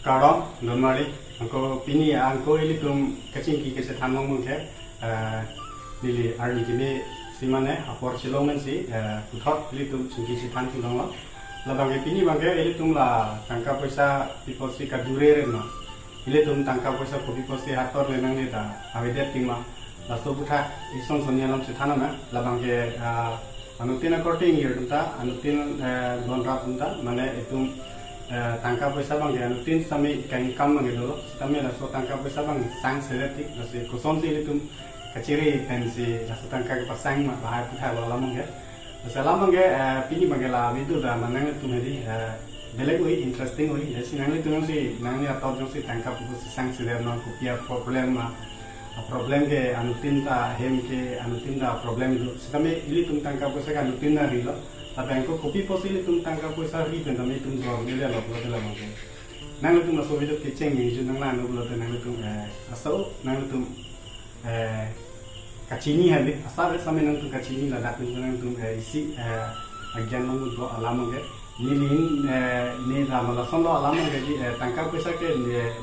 Karam, Normally, Uncle Pini, Uncle Ilitum, Kachinki, Katamong Munke, Lily Arnitime, Simane, a Porchilomancy, Putot, Litum, Chinkishi Tantiloma, Labang Pini Bange, Ilitum la, Tankaposa, people see Kadureno, Ilitum Tankaposa, people see Hator Lenanita, Avidetima, La Sobuta, Ison Sonianum Chitanama, Labange, Anutina Corting Yurta, Anutin Bonrapunta, Mane, Etum. Tangkap पैसा बंगे अनुतीन समय कहीं कम मंगे दो समय lasso tangkap पैसा बंगे सांग सेलेक्टिक लासे कुसों से लिटुम कचेरी पेंसी लासो tangkap के पास सांग में बाहर पुथा वाला मंगे लासे ला मंगे पिनी मंगे ला विदु दा मनंगे तुम्हें दी बेलेग हुई इंटरेस्टिंग हुई जैसे नंगे तुम्हें सी नंगे आता जो सी tangkap को सी सांग सेलेक्ट ना कुपिया प्रॉब्लम के अनुतीन ता हेम के अनुतीन ता प्रॉब्लम जो समय इली तुम tangkap पैसा का अनुतीन ना रिलो Abang kopi posili tum tangkap puasa ribu tapi tum jual ni lah loh betul lah mungkin. Nang tum masuk video kecing ni je nang lah betul nang tum asal nang tum kacini hari asal sama nang tum kacini lah dak nang tum isi agian nang tum alam mungkin. Nilin ni dah malah solo alam mungkin tangkap puasa ke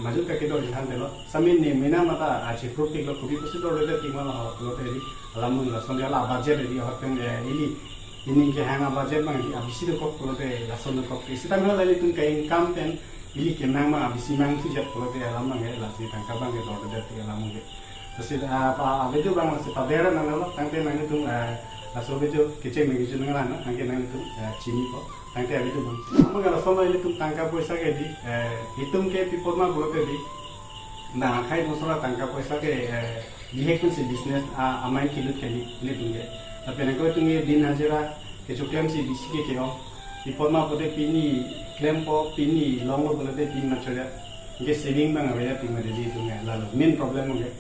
maju ke kita jalan dulu. Sama ni mina mata asyik fruit lo kopi posi dulu dah tinggal lah betul tadi alam mungkin solo lah budget jadi orang ini. Ini ke hanga budget bang abisi do kok polote lason do kok isita mela lali tun kai income pen ili ke nang ma abisi mang tu jat polote alam mang la si tangka bang ke do jat alam ge terus apa video bang si padera nang lo tangte nang tu la so video kece me gi nang na nang ke nang tu chini ko tangte video bang ama ga lason ili tu tangka poisa ke di hitung ke people ma polote di na khai mosora tangka poisa ke dihe kun si business amai kilut ke ili tu ge tapi nak kau tunggu din hajara kecuali si bisi ke kau, di forma pada pini, klempo pini, longo pada pini macam dia, ke saving bang ada pini ada di tu lalu main problem mungkin,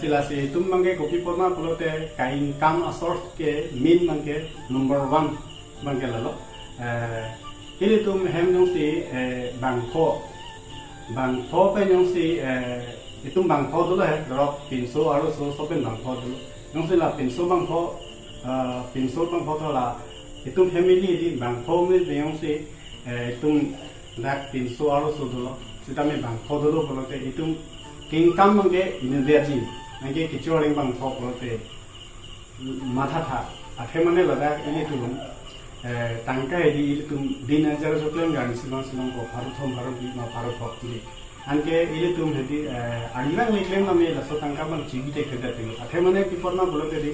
lasi itu mungkin kopi forma pada kain kam source ke main mungkin number 1 mungkin lalu, ini tu hem yang si bangko pe yang si itu bangko dulu drop pinso harus sopen bangko dulu, yang si lah pinso bangko pinso bang foto lah itu family di bang family yang si itu dak pinso harus dulu kita me bang foto dulu kalau te itu kingkam mangke ini dia sih mangke kecuali bang foto kalau te mata tha akhir mana lada ini tu tangkai di itu din ajar soklen gan silong ko harus di ma harus di angke ini tu jadi aliran iklim name la so tangka bang cigi te kerja tu akhir mana people na boleh jadi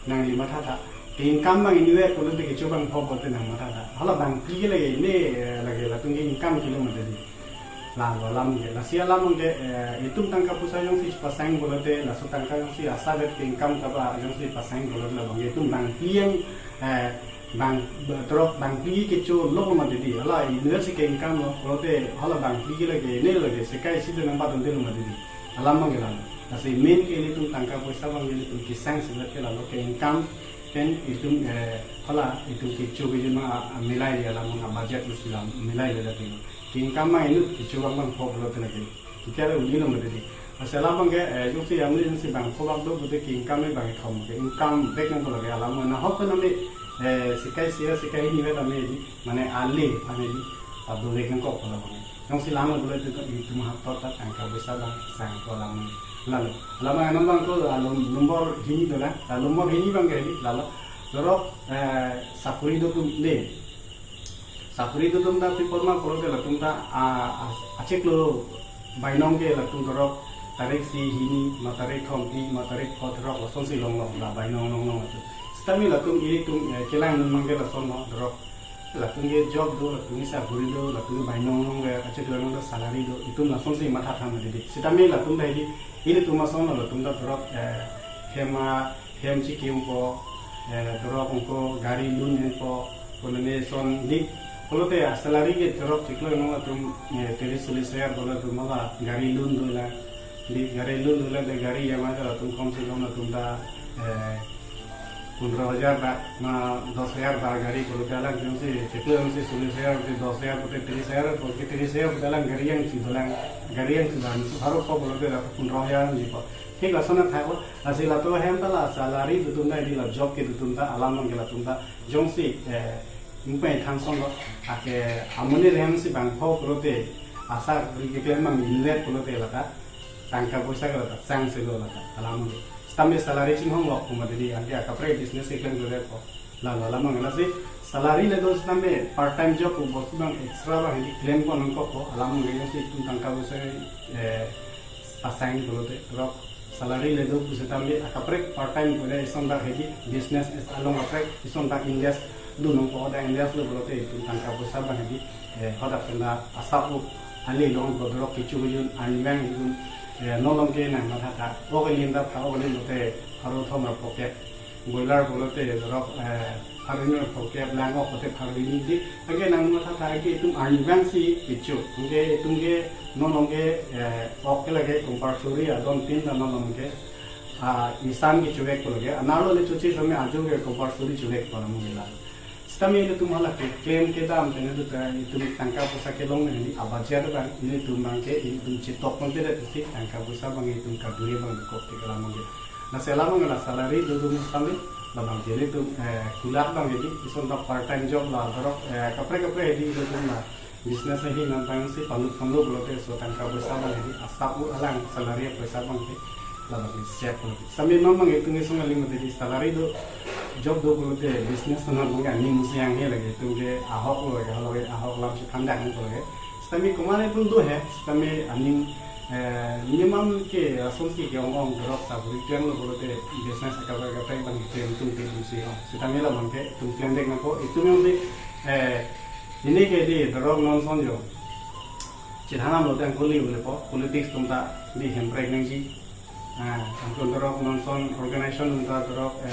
nang lima thata income bang ini we kalau tu kecuali bang pop bote nang mata thata hala bang pilih lagi ini lagi lah tu income kilo mana jadi lam je lah sia lam je itu tangka pusa yang si pasang bote lah so tangka yang si asa bet income kapa yang si pasang bote lah bang itu bang yang bang drop bang pilih kecuali lo mana jadi hala ini si income lo bote hala bang pilih lagi ini lagi sekai si tu nang batun tu mana jadi alam bang lah Nasi main ke itu tangkap puasa bang itu kisang sebenarnya lalu ke income kan itu kalau itu kecil itu mah nilai dia lah mah budget mesti lah nilai dia tu ke income mah itu kecil bang kau belum tu lagi kita ada uji nama tadi masalah bang ke itu sih yang ini sih bang kau bang tu betul ke income bang kau ke income back yang kalau ke alam mana hok tu nama sekai ini betul nama ini mana alih mana ini adu back yang kau kalau bang yang si lama boleh itu mah total tangkap puasa bang sang kau lama lalu yang bang tu lumbar ini tu lah lumbar ini bang kali lalu terus sapuri tu ni sapuri tu tapi forma kalau tu lah tu acek lo bainong ke lah tu terus tarik si ini matarik kompi matarik kotorok langsung si long lah bainong tu setelah lah tu ini tu kelang memang ke langsung terus lah tu ni job tu lah tu ni sapuri tu lah tu bainong acek lo salary tu itu langsung si mata tham jadi setelah lah tu dah ini tu masuk lalu tunda drop hem cikim ko drop ko gari lun ko kolone son dik kalau te salary ke drop ciklo nong tu telis share bola tu malah gari lun dula di gari lun dula de gari yang ada tu kom se kom tunda 15,000 ba ma 10,000 ba gari kalau dalam jumsi ciklo jumsi 16,000 10,000 putih 30,000 putih 30,000 dalam gari yang sudah harus kau boleh ber 15,000 ni kau ठीक असना था वो असी लातो है तला सैलरी दुतुंदा दी ला जॉब के दुतुंदा अलाम के लातुंदा जोंसी मुपे थांसों लो आके हमने रहन से बैंकॉक रोते asar ke mang inlet polo te lata tangka poisa ke lata sang se lo lata alam ge stame salary ching hong lo kuma dedi ante akapre business ke kan gole ko la mang la se salary le do stame part time job ko bosu bang extra ba hindi claim ko nang ko alam ge se tu tangka poisa assign polo te rok salary le do se tambe akapre part time ko le sonda hedi business is along apre sonda invest du nong ko da invest lo polo te tu tangka poisa ba hedi hoda kena asapu ali long bodro kichu yun anwang yun nolong ke na matha o linda tha o linda haro thoma pocket boiler bolote drop harino pocket lango pote harini di age nang matha tha ke tum anwang si kichu nge tumge nolong ke ok lage compulsory adon tin na nolong ke isan ki chuek ko lage analo le chuchi some ajo ke compulsory chuek ko mugila Stami itu malah klaim kita amtenya itu tangka pusa kelong ini abajar bang ini tu mangke ini tu citok pun tidak sih tangka pusa bang itu kadui bang kopi kelam gitu. Nah selama nggak salary itu tu stami bang jadi tu kulat bang jadi itu untuk part time job lah terus kapre di itu tu lah bisnis ini nampak sih pandu belum so tangka pusa bang jadi asapu alang salary pusa bang lah bang siap pun. Sambil memang itu nih semua lima jadi salary itu job do ko te business na mga ning siang he lage tu ge ahok lo ge halo ge ahok lam chu thanda ko lage stami kumare pun do he stami aning minimum ke asonsi ke ong drop sa buri ken lo ko te business ka ba tai bang te tu te si ho stami la bang ke tu ken dek na ko itu me se ini ke di drop non son jo chithana lo dan ko li le po politics tum ta di hem pregnant ji angkon dorok nonson organization unta dorok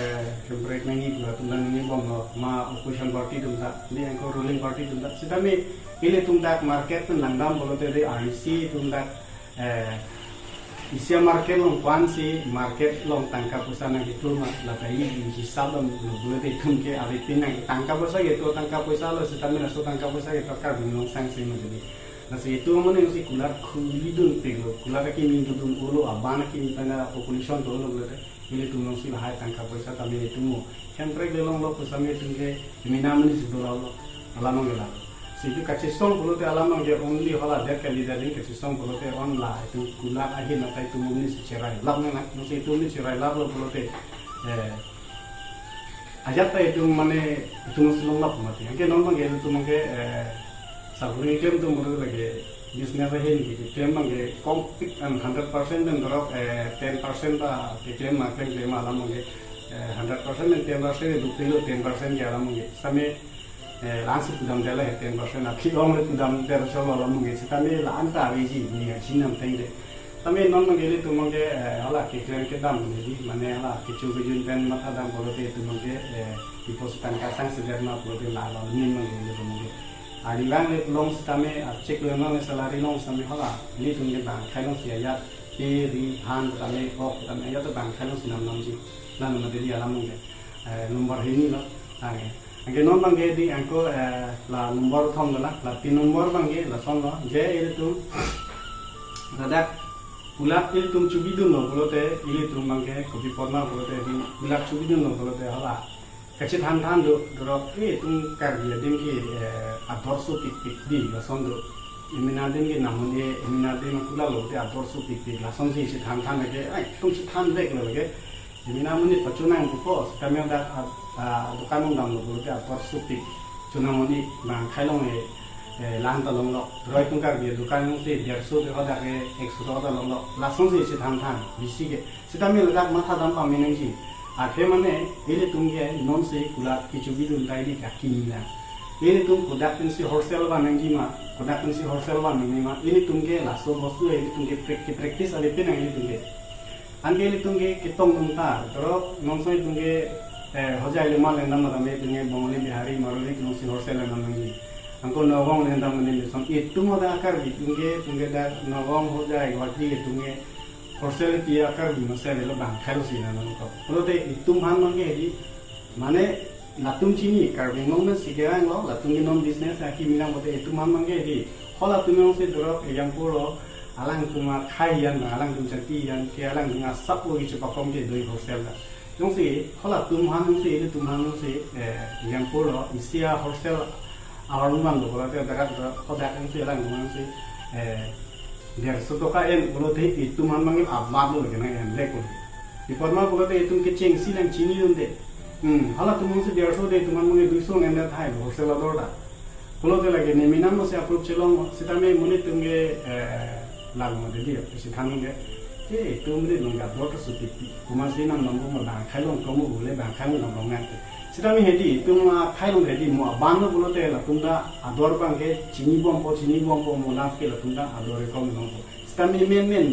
break nangi gula tulan ni bom ma opposition party tumta ni angko ruling party tumta sidame ile tumta market pun landam bolote de RC tumta isia market long kwansi market long tangka pusana gitu ma latai hisab long bolote tumke ave pinang tangka pusa gitu tangka pusa lo sidame na so tangka pusa gitu kar binong sang sing jadi nasi itu mana yang si kular kulidun pego kular ki min dudun ulo abana ki tanda population to lo boleh ini tu nasi bahaya tangka puasa kami itu mu kempre gelong lo pusame tungge minam ni sidula lo alam ngela si itu kacistong boleh te alam ngge only hala der kali dari kacistong boleh te on la itu kular ahi na tai tu mu ni cerai lab na nasi itu ni cerai lab lo boleh te ajat itu mana itu muslong lab mati ke non mangge itu mangge saburi klaim tu muru lagi business aja ni klaim mangge complete and 100% dan drop 10% ba klaim klaim alam mangge 100% dan 10% itu kilo 10% ya alam mangge same langsung kudam dela 10% aki om le kudam der solo alam mangge sitame lanta reji ni sinam tengde same non mangge itu mangge ala ki klaim ke dam ni mane ala kichu bijun pen mata dam bolote itu mangge depositan kasang sederna bolote la la ni mangge itu mangge Adilang le long stame cek le long salary long stame hala ni tungge bang khai long sia ya ti ri han tame ko tame ya to bang khai long sinam nam ji lan ma de alam nge nomor ini lo age non bang ge di angko la nomor thom la 3 nomor bang ge la son lo je ile tu dadak pulak il tum chubidun lo bolote ile tum bang ge kopi porna bolote di pulak chubidun lo bolote hala kecil han do drop tum kar dia dim ki adorso pik di la son do imina dim ki namun ye imina dim kula lo te adorso pik la son si han ke ai tum si han dek lo ke imina mun ni pachuna ang ko kami da dukan undang lo te adorso pik chuna mun ni bang khailong e lan ta long lo droi tum kar dia dukan se 150 de hoda ke 100 hoda long lo la son si han bisi ke sidami lo dak matha dam pa mineng ji Akhirnya mana ini tunggu non se kulat kicubidun tadi kaki nila. Ini tung kudat pensi wholesale ban yang jima, kudat pensi wholesale ban yang jima. Ini tunggu laso bosu ini tunggu praktis ada pun yang ini tunggu. Angke ini tunggu kitong tuntar, terus non se tunggu hojai lima lendam ramai tunggu bangli bihari maruli non se wholesale ban yang jima. Angko nawang lendam ini son itu mau dah akar tunggu dah nawang hojai wajib tunggu wholesale kia akar di masa lelo bang kalau sih nana ko. Kalau te itu man mangge di mana latung cini karbing nong sih kira ngo latung di non business aki bilang bote itu man mangge di. Kalau latung nong se dorok yang puro alang tuma khayan alang tum certian ke alang dengan sapu gitu pakom ke doi wholesale lah. Nong se kalau latung man nong se itu tum man nong se yang puro isia wholesale awal man lo kalau te dekat kalau datang se alang nong se 150 টাকা এন বলতে ইতুম হানমাঙ্গে আবাদ লগে না N lake বলতে বিপরমা বলতে ইতুম কে চেংসি লাং চিনি দে hala तुम से 150 दे तुम मुने 200 ने था है होलसेल दौड़ा বলতে লাগে নেমিনাম সে অ্যাপ্রুভ ছিল সেটা আমি মনে তুমি লাগু মধ্যে দিও সে থানুগে কে তুমি লঙ্গা দরটা সুতি তোমার সেই নাম নম্বর মা খাইলং কমু বলে বা খাইলং নম্বর না সেটা আমি হেডি তুমি খাইলং হেডি মো বানো বলতে এলা তোমরা আদর বাঙ্গে চিনি বম্প মোলা কেলা তোমরা আদরে কম নম্বর সেটা আমি মেন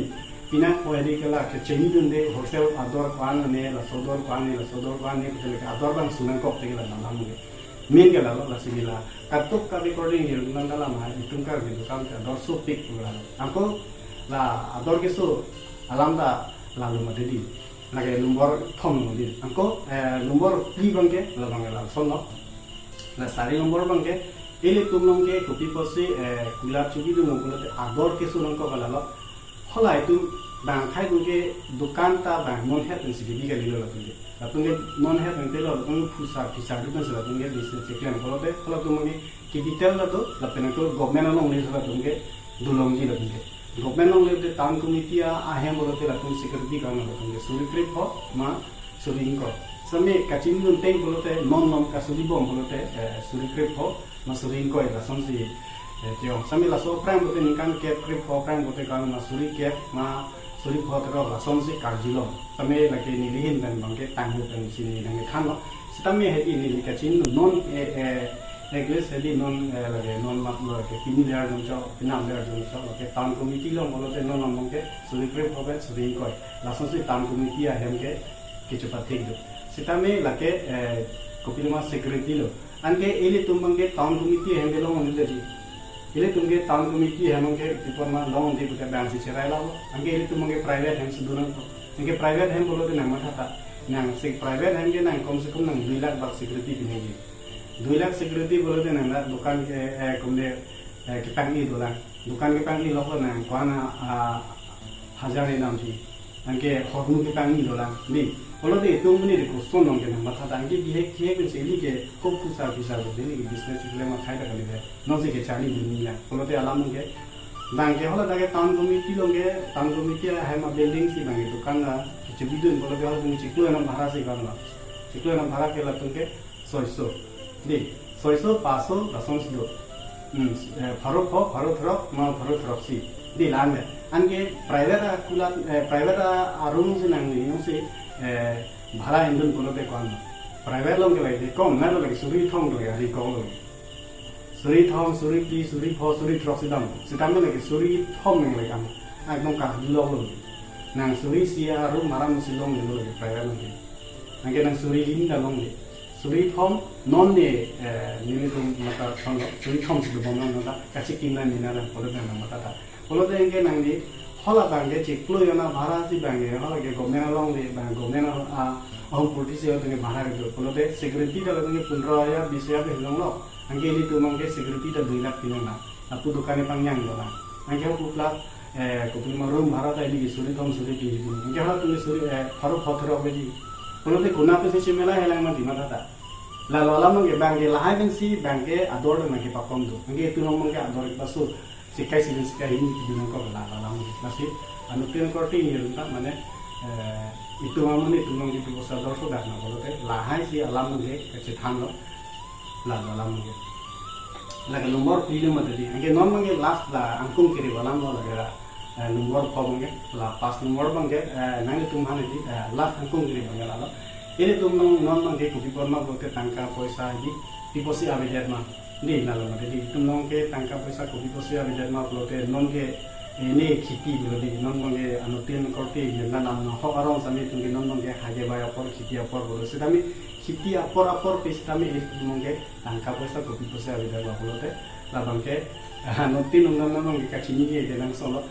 পিনা কোহেডি কেলা কে চিনি দন্দে হোটেল আদর পান নে লা সদর পান নে কেলে আদর বাং সুনান কপতে গেলা নালামুগে মেন গেলা লা Shigella katuk ka recording hier nang dalam ha itung kar gitu kan ador so pick pulang aku la ador keso alam da lalu madedi lagi lumbar thom di aku lumbar pli bangke la bangela sonno la sari lumbar bangke ele tumlong ke kopi posi kula chugi du mongolate ador keso nang ko bala lo hola itu bang khai du ke dukan ta bang mon het ni sigi ga lilo la tunge tunge non het ni telo tunge fusa pisa du kan sala tunge di se klan bolote hola tunge ki detail la to la pena ko government along ni sala tunge dulong ji la tunge government along le town committee a hem bolote la tunge security ka na tunge suri trip ho ma suri inko same kachin dun tei bolote non ka suri bom bolote suri trip ho ma suri inko la sonsi tio same la so prime bote ni kan ke trip ho prime bote ka ma suri ke ma suri photro la sonsi karjilo same la ke ni lihin dan bangke tanghu tan sini nang khan lo sitame hedi ni kachin non Egles hedi non lage non mak lo ke pini ler jom cho pinam ler jom cho ke town committee lo bolo te non namong ke suri pre hobe suri koi la sonsi town committee a hem ke kichu pathik do sitame lake kopilma security lo anke ele tumbang ke town committee hem lo mon de ele tumge town committee hem ke diporma long de ke ban si cherai la anke ele tumbang ke private hem se dunan ko anke private hem bolo te nang mathata nang se private hem ke nang kom se kom nang 2 lakh bak security binegi 2 lakh सिक्योरिटी बोलते ना ना दुकान के कुमले के पैंगी दोला दुकान के पैंगी लोग ना कौन हजार ही नाम थी अंके हॉर्न के पैंगी दोला नहीं बोलते तुम नहीं देखो सोन नंगे ना मत था अंके किए कुछ इली के खूब कुछ बोलते नहीं बिजनेस के लिए मत खाई तक ले नौसे के चाली दुनिया बोलते अलाम के बैंके होला ताके टाउन कमिटी है मा बिल्डिंग सी बैंके दुकान ना किसी बिल्डिंग बोलते होला तुम चिकलो ना भाड़ा से करना चिकलो ना भाड़ा के लगते के 600 네, 소이소 파소 라송스도 바로 마 바로 트럭시 네 라네 안게 프라이베트 아rum스 나니 요새 भाड़ा इंजन बोलते कौन प्राइवेट लोग के लगे कम ना लगे सुरी थोंग लगे हरी कौन लगे सुरी थोंग सुरी पी सुरी फो सुरी ट्रक सिदाम में लगे सुरी थोंग में लगे हम एकदम का लोग लगे नंग सुरी सिया रूम मारा मुसिलोंग लगे प्राइवेट लोग अंके नंग सुरी लिंग लोग suri thom non de nili tum mata songo suri thom su bomna nata kachi kinna nina na polo na mata ta polo de nge nang di hola bange chiklo yana bhara si bange hola ke government along de bang government a hom police yo de bhara de polo de security da de 15000 20000 ke long lo ange li tu mange security da 2 lakh pinona apu dukane pangyang do la ange ko plus ko pima room bhara ta ili suri thom suri ki ange hola tu suri faro photro be ji polo de kuna pe se mela helang ma dimata ta la la mangge bange la haven si bange ador na ke pakom do ange tu no mangge ador pasu sikai ini dinan ko la mangge nasi anu pen korti ni runta mane itu mamane tu mangge tu bosa dor so dak na bolote la hai si alam mangge ke than lo la mangge la ke lumbar pile mate di ange non mangge last la angkum kiri balam lo la lumbar ko mangge la pas lumbar mangge nang tu mane di last angkum kiri mangge la ini tuh non mangke kopi porma bote tangka poisa di tiposi abejar ma ni nalo ma jadi tuh non ke tangka poisa kopi posi abejar ma bote non ke ini khiti bolodi non mangke anu tin korti na nam ho arong sami tuh non mangke haje baya por khiti apor bolo sedami khiti apor pis kami itu mangke tangka poisa kopi posi abejar ma bolote la bangke anu tin non mangke kacini ke denang solo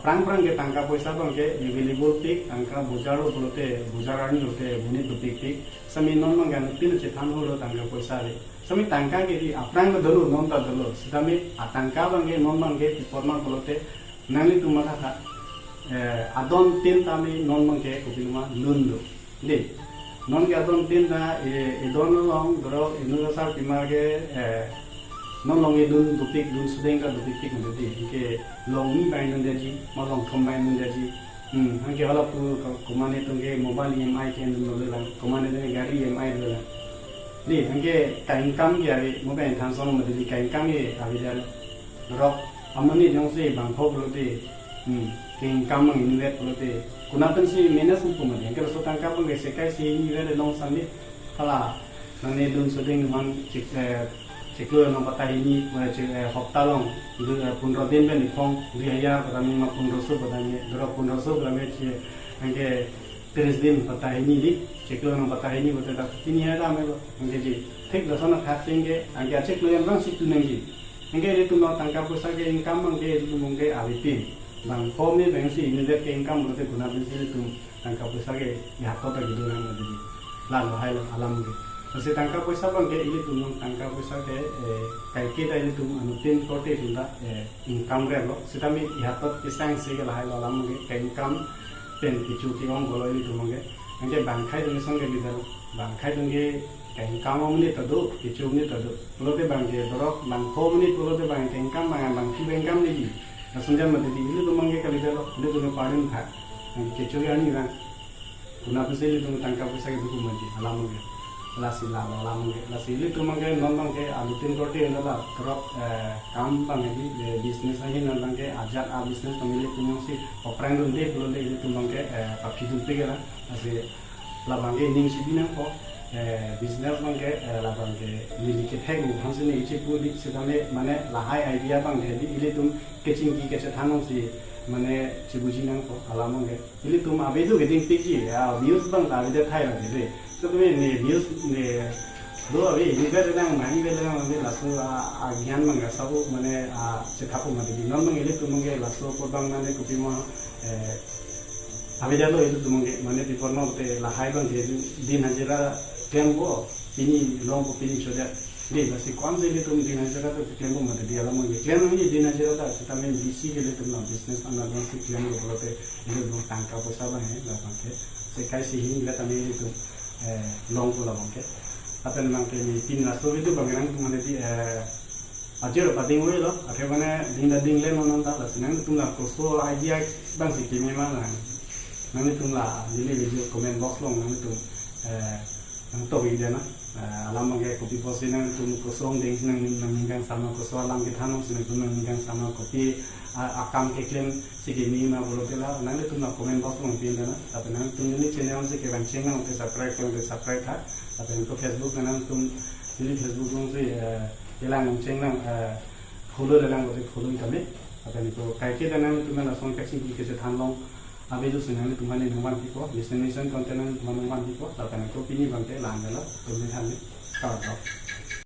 prang ke tangka poisa bangke available pik tangka bujaro bolote bujarani hote bunit pik sami non mangga tin che than holo tangka poisa re sami tangka ke di aprang dolo non ta dolo sidami atangka bangke non mangge porma bolote nani tumata tha adon tin tami non mangge kopilma lundo de non ke adon tin na edon long dro inusar timage non long dun dupik dun sudeng ka dupik tik menjadi ke long ni bain nun jadi ma long thom bain nun jadi hangke wala pu kumane tungge mobile EMI ke nun lolang kumane de gari EMI lolang ni hangke ka income ke ari mobile than song menjadi ka income ke abi dan rok amani jong se bang phok lote ke income mang invest lote kunatan si menas pu mane hangke so tangka pang se kai si ni le long sandi kala nane dun sudeng mang ciklu yang patah ini macam hafta long, punro din ben ikong dia kami ma punro so patahnya, dua punro so kami cie, angke 30 din patah ini di, ciklu yang patah ini betul tak ini ada ame lo, angke ji, tik dasarnya khasing ke, angke ciklu yang bang situ nengi, angke itu mau tangkap pusat ke income angke itu mungkin alipin, bang form ni bang si ini dek ke income betul guna bisnis itu tangkap pusat ke, ya kota gitu nama jadi, lalu hai lo alam ke. Masih tangkap puasa bang ke ini tuh tangkap puasa ke kayak kita ini tuh anutin kote tunda income relo. Setami ihatot kisang sih kalau hai lalam ke income pen kicu tiang kalau ini tuh mangke. Angke bangkai tuh misalnya gitu bangkai tuh ke income ini tado kicu ini tado. Pulau te bangke dorok bangko ini pulau te bangke income bangki income nih. Nasunjan mati di ini tuh mangke kali dalo ini tuh paling hak. Kicu ini kan. Kenapa sih ini tuh tangkap puasa ke buku mati alam ke. Lasi lalang ke lasi ini tu mungkin nonton ke alutin kote adalah kerap kampang jadi bisnis aja nonton ke ajak bisnis pemilik punya si operan dulu deh belum deh itu mungkin pakai jumpa ke lah lasi labang ke ini sih bina kok bisnis mungkin labang ke milik ke hegu hasilnya itu pun di sedang mana lahai idea bang jadi ini tu kecingki kecetanong si mana cibujinan kok alam mungkin ini tu abe itu geding tinggi ya views bang tapi dia Thailand jadi sebenarnya nih views nih dua ini berenang main berenang nanti langsung agian mangga sabu mana cekapu mana di non mengili tuh mungkin langsung potong mana kopi mau abe jalo itu tuh mungkin mana di porno te lahai bang di Najera tempo ini long kopi ini sudah deh masih konsep itu di Najera tuh tempo mana di alam mungkin klaim ini di Najera tuh kita main bisi gitu tuh bisnis anak bang si klaim itu kalau te ini belum tangkap usaha ya lah bang sekai sih ini kita main itu long pula bangke, apa namanya ni tin rasul itu bagaimana tu mana di ajar pading we lo, akhirnya ding le mana tak lah, senang tu lah koso idea bang sih kini mana, nanti tu lah jadi video comment box long nanti tu yang tahu ide na, alam bangke kopi posi nanti tu kosong ding senang nangingkan sama koso alam kita nong senang tu nangingkan sama kopi akam keklem segini mah boleh lah nanti tu nak komen box long pindah na tapi nanti tu ini channel sih keban channel untuk subscribe kan tapi untuk Facebook nanti tu ini Facebook long sih jelang channel follow dalam boleh follow kami tapi itu kayak kita nanti tu mana langsung kasih di kesetan long abe tu senang tu mana nomor tipe destination content nomor tipe tapi itu pilih bangke lah adalah tu ni hanya kau